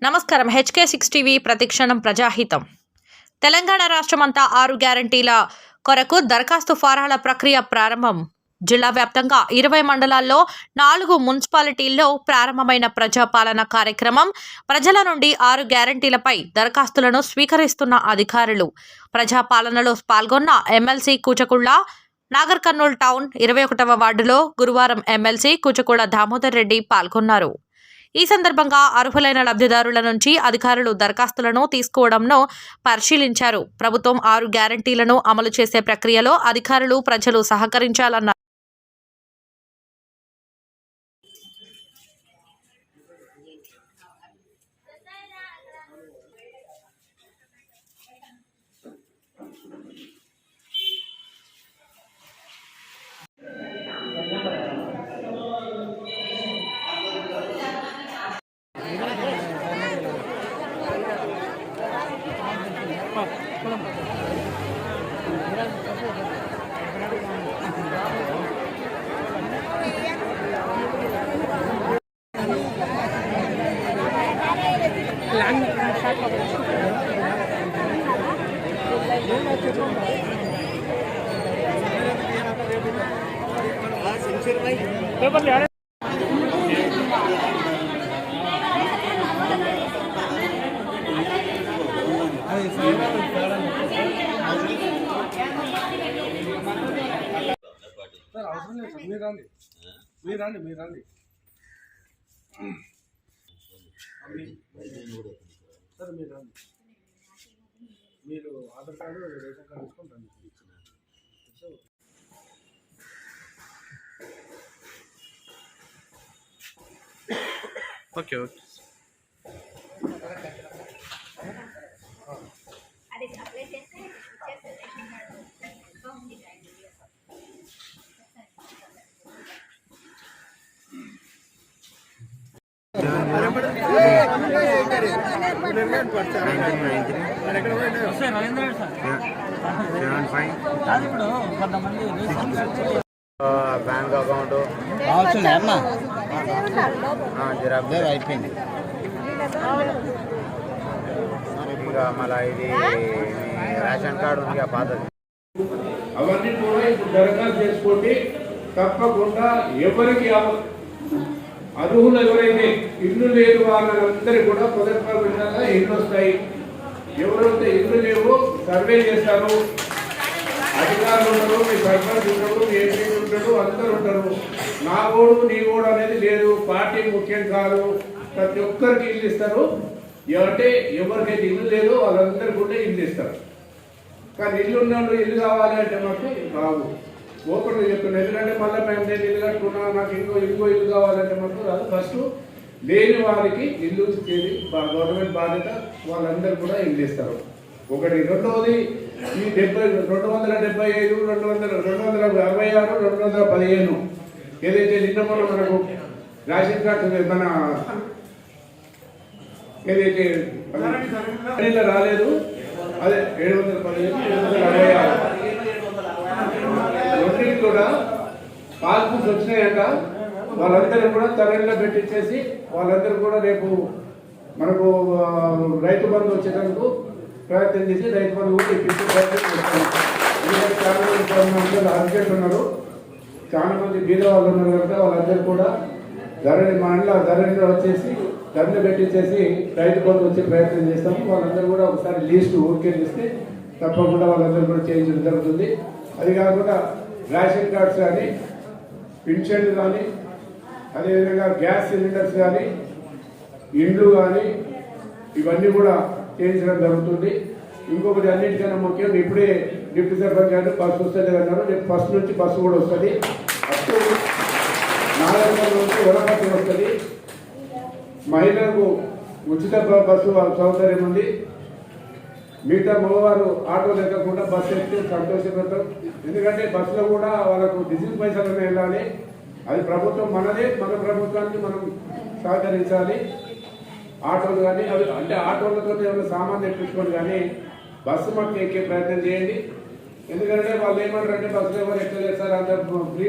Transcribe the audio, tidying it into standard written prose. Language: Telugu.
నమస్కారం. HK6 టీవీ ప్రతిక్షణం ప్రజాహితం. తెలంగాణ రాష్ట్రమంతా 6 గ్యారంటీల కొరకు దరఖాస్తు ఫారాల ప్రక్రియ ప్రారంభం. జిల్లా వ్యాప్తంగా 20 మండలాల్లో 4 మున్సిపాలిటీల్లో ప్రారంభమైన ప్రజాపాలన కార్యక్రమం. ప్రజల నుండి 6 గ్యారంటీలపై దరఖాస్తులను స్వీకరిస్తున్న అధికారులు. ప్రజాపాలనలో పాల్గొన్న ఎమ్మెల్సీ కూచకుళ్ళ నాగర్ కర్నూల్ టౌన్ 21వ వార్డులో గురువారం ఎమ్మెల్సీ కూచకుళ్ళ దామోదర్ రెడ్డి పాల్గొన్నారు. ఈ సందర్భంగా అర్హులైన లబ్ధిదారుల నుంచి అధికారులు దరఖాస్తులను తీసుకోవడంను పరిశీలించారు. ప్రభుత్వం 6 గ్యారంటీలను అమలు చేసే ప్రక్రియలో అధికారులు, ప్రజలు సహకరించాలన్నారు. సార్ అవసరం లేదు సార్, మీరు రండి మీరు రండి మీరు రండి సార్, మీరు రండి. మీరు ఆధార్ కార్డు రేషన్ కార్డు తీసుకొని రండి. ఓకే ఓకే బ్యాంక్ అకౌంట్ అయిపోయింది. ఇంకా మళ్ళీ ఇది రేషన్ కార్డు ఉంది పాతది. అవన్నీ కూడా ఇప్పుడు దరఖాస్తు చేసుకోండి. తప్పకుండా ఎవరికి అర్హులు ఎవరైతే ఇల్లు లేని వాళ్ళందరూ కూడా పొదటిగా ఇల్లు వస్తాయి. ఎవరైతే ఇల్లు లేవో సర్వే చేస్తారు. అధికారులు ఉంటారు, మీ సర్పంచ్ ఉంటారు, ఎంపీ ఉంటారు, అందరూ ఉంటారు. నా ఓడు నీ ఓడు అనేది లేదు. పార్టీ ముఖ్యం కాదు. ప్రతి ఒక్కరికి ఇల్లు ఇస్తారు. అంటే ఎవరికైతే ఇల్లు లేదో వాళ్ళందరూ కూడా ఇల్లు ఇస్తారు. కానీ ఇల్లు ఉన్నప్పుడు ఇల్లు కావాలి అంటే మాకు రావు. ఓపెన్గా చెప్తున్నాను. ఎందుకంటే మళ్ళీ నేను ఇల్లు కట్టుకున్నా, నాకు ఇంకో ఇల్లు కావాలంటే మాకు రాదు. ఫస్ట్ లేని వారికి ఇల్లు ఇచ్చేది గవర్నమెంట్ బాధ్యత. వాళ్ళందరూ కూడా ఇల్లు ఇస్తారు. ఒకటి. రెండవది ఈ 275, 266, 215 ఏదైతే నిన్న మనకు రేషన్ కార్డు మన ఏదైతే రాలేదు, అదే 715, 766 రెండింటికి కూడా పాస్బుక్స్ వచ్చినాయట. వాళ్ళందరూ కూడా తరలిలో పెట్టించేసి వాళ్ళందరూ కూడా రేపు మనకు రైతు బంధు వచ్చేటందుకు ప్రయత్నం చేసి రైతు బంధు కూడా ఇప్పించే ప్రయత్నం చేస్తాం. ఎందుకంటే చాలా మంది అర్జెంట్ ఉన్నారు, చాలా మంది బీద వాళ్ళు ఉన్నారు కనుక వాళ్ళందరూ కూడా ధరలో వచ్చేసి ధరలు పెట్టించేసి రైతు బంధు వచ్చే ప్రయత్నం చేస్తాము. వాళ్ళందరూ కూడా ఒకసారి లీస్ట్ ఓకే చేస్తే తప్పకుండా వాళ్ళందరూ కూడా చేయించడం జరుగుతుంది. అది కాకుండా రేషన్ కార్డ్స్ కానీ, పింఛన్లు కానీ, అదేవిధంగా గ్యాస్ సిలిండర్స్ కానీ, ఇండ్లు కానీ ఇవన్నీ కూడా చేయించడం జరుగుతుంది. ఇంకొకటి అన్నింటికన్నా ముఖ్యం, ఇప్పుడే డిప్యూటీ సర్పంచ్ గారు బస్సు వస్తుంది అన్నారు. రేపు ఫస్ట్ నుంచి బస్సు కూడా వస్తుంది. అప్పుడు 4 నుంచి వనపర్తి వస్తుంది. మహిళలకు ఉచిత బస్సు సౌకర్యం ఉంది. మిగతా మగవారు ఆటోలు ఎక్కకుండా బస్సు ఎక్కితే సంతోషపడతాం. ఎందుకంటే బస్సులో కూడా వాళ్ళకు డీజిల్ పైసలు వెళ్ళాలి. అది ప్రభుత్వం మనదే, మన ప్రభుత్వానికి మనం సహకరించాలి. ఆటోలు కానీ అవి అంటే ఆటోలతో ఏమైనా సామాన్ తెప్పించుకోండి, కానీ బస్సు మాకు ఎక్కే ప్రయత్నం చేయండి. ఎందుకంటే వాళ్ళు ఏమంటారు అంటే బస్సులో ఎవరు ఎక్కలేదు సార్, అంత ఫ్రీ